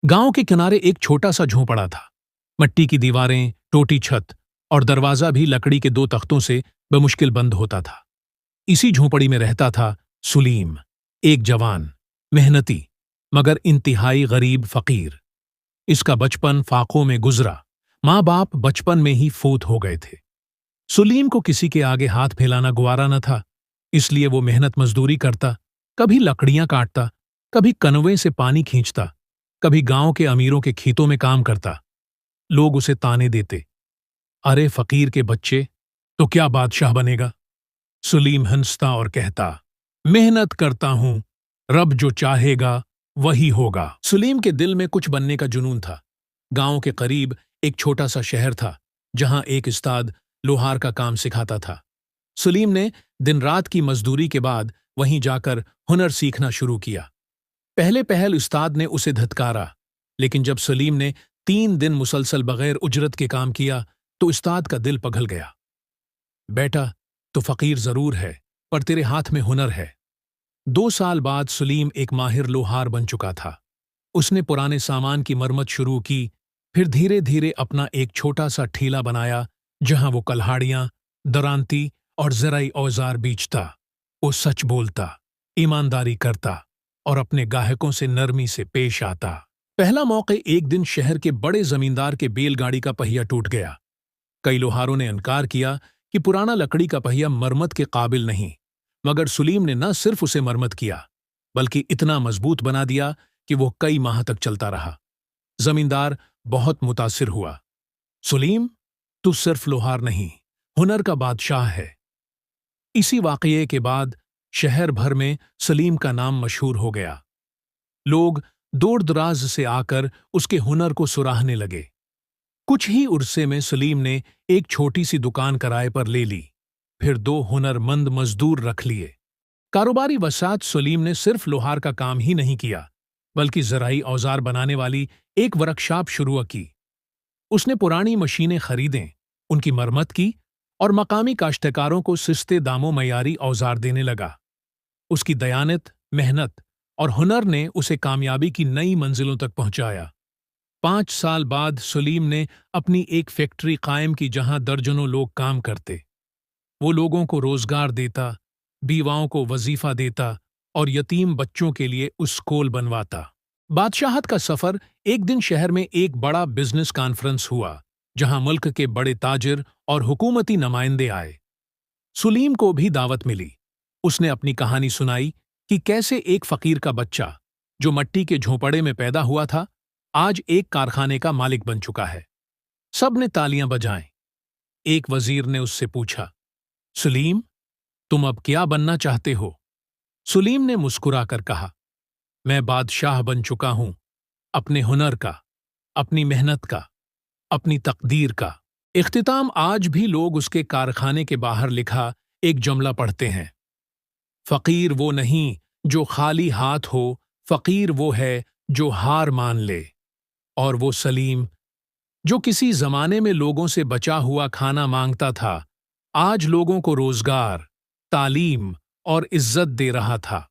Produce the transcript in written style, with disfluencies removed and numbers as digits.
गांव के किनारे एक छोटा सा झोंपड़ा था। मिट्टी की दीवारें, टूटी छत और दरवाजा भी लकड़ी के दो तख्तों से बमुश्किल बंद होता था। इसी झोंपड़ी में रहता था सुलीम, एक जवान, मेहनती मगर इंतहाई गरीब फकीर। इसका बचपन फाकों में गुजरा। माँ बाप बचपन में ही फौत हो गए थे। सुलीम को किसी के आगे हाथ फैलाना गवारा न था, इसलिए वो मेहनत मजदूरी करता, कभी लकड़ियां काटता, कभी कनवे से पानी खींचता, कभी गांव के अमीरों के खेतों में काम करता। लोग उसे ताने देते, अरे फकीर के बच्चे, तो क्या बादशाह बनेगा? सुलीम हंसता और कहता, मेहनत करता हूं, रब जो चाहेगा वही होगा। सुलीम के दिल में कुछ बनने का जुनून था। गांव के करीब एक छोटा सा शहर था, जहां एक उस्ताद लोहार का काम सिखाता था। सुलीम ने दिन रात की मजदूरी के बाद वहीं जाकर हुनर सीखना शुरू किया। पहले पहल उस्ताद ने उसे धत्कारा, लेकिन जब सलीम ने 3 दिन मुसलसल बगैर उजरत के काम किया तो उस्ताद का दिल पिघल गया। बेटा, तो फकीर जरूर है, पर तेरे हाथ में हुनर है। 2 साल बाद सलीम एक माहिर लोहार बन चुका था। उसने पुराने सामान की मरम्मत शुरू की, फिर धीरे धीरे अपना एक छोटा सा ठेला बनाया, जहां वो कल्हाड़ियां, दरांती और ज़राई औजार बेचता। वो सच बोलता, ईमानदारी करता और अपने गाहकों से नरमी से पेश आता। पहला मौके एक दिन शहर के बड़े जमींदार के बैलगाड़ी का पहिया टूट गया। कई लोहारों ने इनकार किया कि पुराना लकड़ी का पहिया मरम्मत के काबिल नहीं, मगर सुलीम ने न सिर्फ उसे मरम्मत किया, बल्कि इतना मजबूत बना दिया कि वो कई माह तक चलता रहा। जमींदार बहुत मुतासिर हुआ। सुलीम, तू सिर्फ लोहार नहीं, हुनर का बादशाह है। इसी वाकये के बाद शहर भर में सलीम का नाम मशहूर हो गया। लोग दूर दराज से आकर उसके हुनर को सराहने लगे। कुछ ही उरसे में सलीम ने एक छोटी सी दुकान किराए पर ले ली, फिर 2 हुनरमंद मजदूर रख लिए। कारोबारी वसात सलीम ने सिर्फ लोहार का काम ही नहीं किया, बल्कि ज़राई औजार बनाने वाली एक वर्कशॉप शुरू की। उसने पुरानी मशीनें खरीदें, उनकी मरम्मत की और मकामी काश्तकारों को सस्ते दामों मयारी औजार देने लगा। उसकी दयानत, मेहनत और हुनर ने उसे कामयाबी की नई मंजिलों तक पहुंचाया। 5 साल बाद सलीम ने अपनी एक फैक्ट्री कायम की, जहां दर्जनों लोग काम करते। वो लोगों को रोजगार देता, बीवाओं को वजीफा देता और यतीम बच्चों के लिए स्कूल बनवाता। बादशाहत का सफर। एक दिन शहर में एक बड़ा बिजनेस कॉन्फ्रेंस हुआ, जहां मुल्क के बड़े ताजिर और हुकूमती नुमाइंदे आए। सुलीम को भी दावत मिली। उसने अपनी कहानी सुनाई कि कैसे एक फकीर का बच्चा, जो मिट्टी के झोंपड़े में पैदा हुआ था, आज एक कारखाने का मालिक बन चुका है। सब ने तालियां बजाएं। एक वजीर ने उससे पूछा, सुलीम, तुम अब क्या बनना चाहते हो? सुलीम ने मुस्कुराकर कहा, मैं बादशाह बन चुका हूं, अपने हुनर का, अपनी मेहनत का, अपनी तकदीर का। इख्तिताम आज भी लोग उसके कारखाने के बाहर लिखा एक जुमला पढ़ते हैं, फकीर वो नहीं जो खाली हाथ हो, फकीर वो है जो हार मान ले। और वो सलीम, जो किसी जमाने में लोगों से बचा हुआ खाना मांगता था, आज लोगों को रोजगार, तालीम और इज्जत दे रहा था।